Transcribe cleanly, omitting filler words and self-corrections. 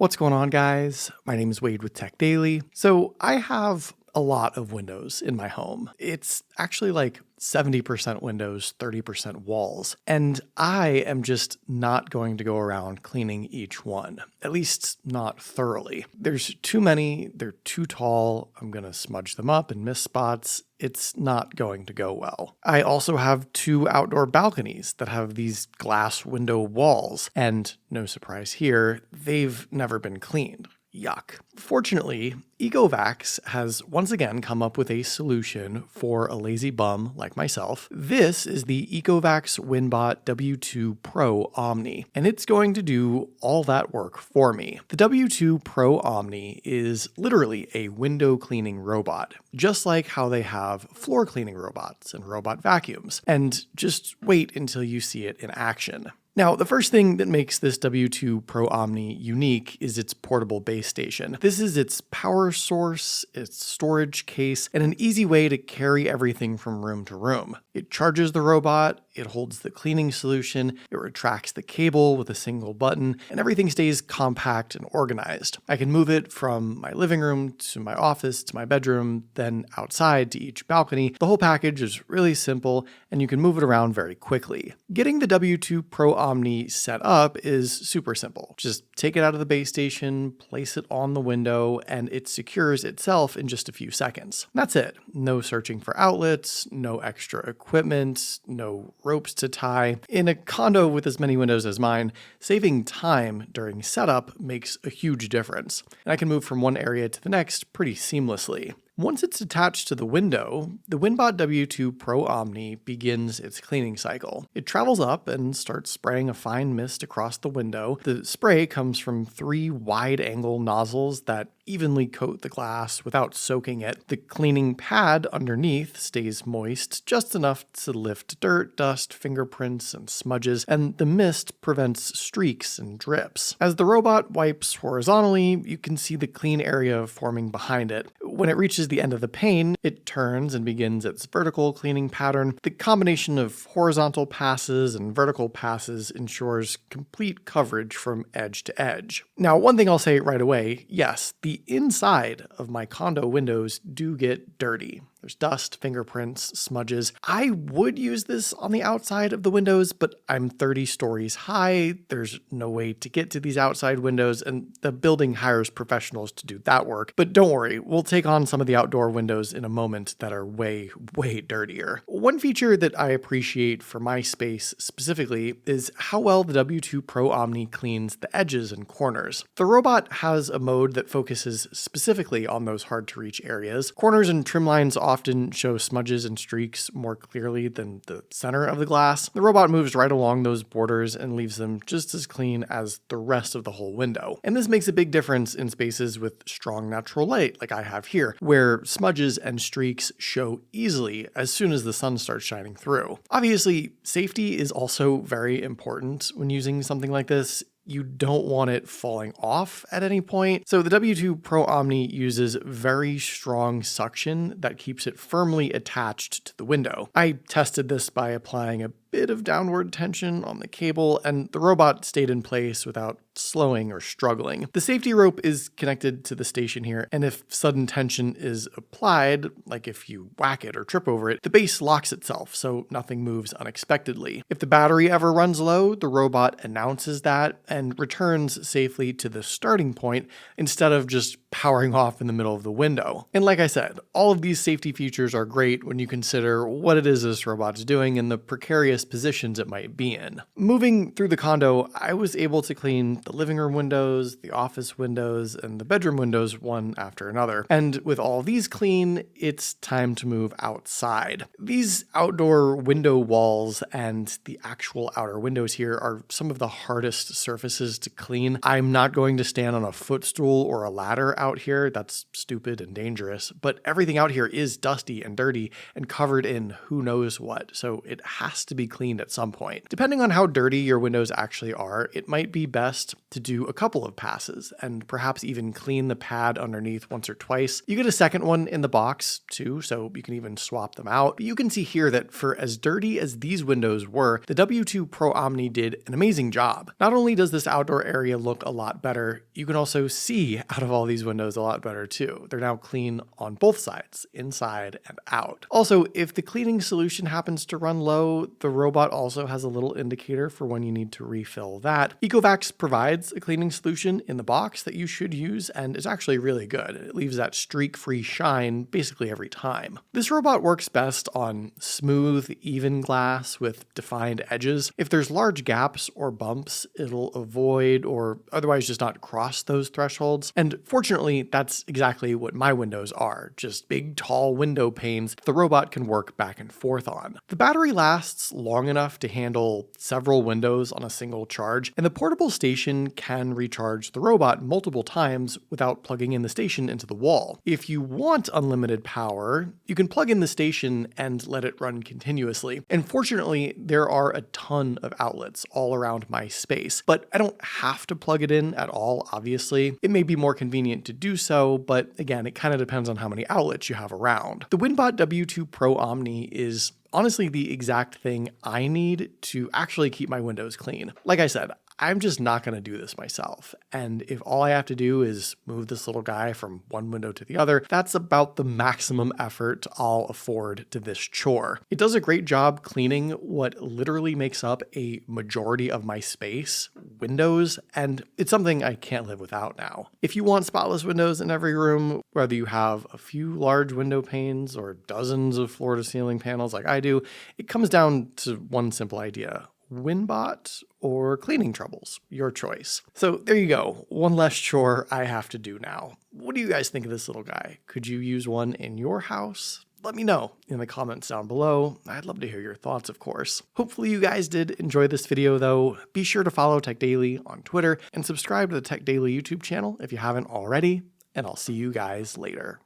What's going on, guys? My name is Wade with Tech Daily. So I have a lot of windows in my home. It's actually like 70% windows, 30% walls. And I am just not going to go around cleaning each one, at least not thoroughly. There's too many, they're too tall, I'm gonna smudge them up and miss spots. It's not going to go well. I also have 2 outdoor balconies that have these glass window walls, and no surprise here, they've never been cleaned. Yuck. Fortunately, ECOVACS has once again come up with a solution for a lazy bum like myself. This is the ECOVACS WINBOT W2 Pro OMNI, and it's going to do all that work for me. The W2 Pro OMNI is literally a window cleaning robot, just like how they have floor cleaning robots and robot vacuums. And just wait until you see it in action. Now, the first thing that makes this W2 Pro OMNI unique is its portable base station. This is its power source, its storage case, and an easy way to carry everything from room to room. It charges the robot, it holds the cleaning solution, it retracts the cable with a single button, and everything stays compact and organized. I can move it from my living room to my office to my bedroom, then outside to each balcony. The whole package is really simple, and you can move it around very quickly. Getting the W2 Pro OMNI set up is super simple. Just take it out of the base station, place it on the window, and it secures itself in just a few seconds. That's it. No searching for outlets, no extra equipment, no ropes to tie. In a condo with as many windows as mine, saving time during setup makes a huge difference, and I can move from one area to the next pretty seamlessly. Once it's attached to the window, the Windbot W2 Pro OMNI begins its cleaning cycle. It travels up and starts spraying a fine mist across the window. The spray comes from 3 wide-angle nozzles that evenly coat the glass without soaking it. The cleaning pad underneath stays moist, just enough to lift dirt, dust, fingerprints, and smudges, and the mist prevents streaks and drips. As the robot wipes horizontally, you can see the clean area forming behind it. When it reaches the end of the pane, it turns and begins its vertical cleaning pattern. The combination of horizontal passes and vertical passes ensures complete coverage from edge to edge. Now, one thing I'll say right away, yes, the inside of my condo windows do get dirty. There's dust, fingerprints, smudges. I would use this on the outside of the windows, but I'm 30 stories high. There's no way to get to these outside windows, and the building hires professionals to do that work. But don't worry, we'll take on some of the outdoor windows in a moment that are way, way dirtier. One feature that I appreciate for my space specifically is how well the W2 Pro OMNI cleans the edges and corners. The robot has a mode that focuses specifically on those hard-to-reach areas. Corners and trim lines often show smudges and streaks more clearly than the center of the glass. The robot moves right along those borders and leaves them just as clean as the rest of the whole window. And this makes a big difference in spaces with strong natural light like I have here, where smudges and streaks show easily as soon as the sun starts shining through. Obviously, safety is also very important when using something like this. You don't want it falling off at any point. So the W2 Pro OMNI uses very strong suction that keeps it firmly attached to the window. I tested this by applying a bit of downward tension on the cable, and the robot stayed in place without slowing or struggling. The safety rope is connected to the station here, and if sudden tension is applied, like if you whack it or trip over it, the base locks itself so nothing moves unexpectedly. If the battery ever runs low, the robot announces that and returns safely to the starting point instead of just powering off in the middle of the window. And like I said, all of these safety features are great when you consider what it is this robot's doing and the precarious positions it might be in. Moving through the condo, I was able to clean the living room windows, the office windows, and the bedroom windows one after another. And with all these clean, it's time to move outside. These outdoor window walls and the actual outer windows here are some of the hardest surfaces to clean. I'm not going to stand on a footstool or a ladder out here. That's stupid and dangerous, but everything out here is dusty and dirty and covered in who knows what, so it has to be cleaned at some point. Depending on how dirty your windows actually are, it might be best to do a couple of passes and perhaps even clean the pad underneath once or twice. You get a second one in the box too, so you can even swap them out. But you can see here that for as dirty as these windows were, the W2 Pro Omni did an amazing job. Not only does this outdoor area look a lot better, you can also see out of all these windows a lot better too. They're now clean on both sides, inside and out. Also, if the cleaning solution happens to run low, the robot also has a little indicator for when you need to refill that. ECOVACS provides a cleaning solution in the box that you should use, and it's actually really good. It leaves that streak-free shine basically every time. This robot works best on smooth, even glass with defined edges. If there's large gaps or bumps, it'll avoid or otherwise just not cross those thresholds. And fortunately, that's exactly what my windows are, just big, tall window panes the robot can work back and forth on. The battery lasts long enough to handle several windows on a single charge, and the portable station can recharge the robot multiple times without plugging in the station into the wall. If you want unlimited power, you can plug in the station and let it run continuously. And fortunately, there are a ton of outlets all around my space, but I don't have to plug it in at all, obviously. It may be more convenient to do so, but again, it kind of depends on how many outlets you have around. The Windbot W2 Pro Omni is honestly the exact thing I need to actually keep my windows clean. Like I said, I'm just not going to do this myself. And if all I have to do is move this little guy from one window to the other, that's about the maximum effort I'll afford to this chore. It does a great job cleaning what literally makes up a majority of my space, windows, and it's something I can't live without now. If you want spotless windows in every room, whether you have a few large window panes or dozens of floor-to-ceiling panels like I do, it comes down to one simple idea. WINBOT or cleaning troubles, your choice. So there you go, one less chore I have to do now. What do you guys think of this little guy? Could you use one in your house? Let me know in the comments down below. I'd love to hear your thoughts, of course. Hopefully you guys did enjoy this video though. Be sure to follow Tech Daily on Twitter and subscribe to the Tech Daily YouTube channel if you haven't already, and I'll see you guys later.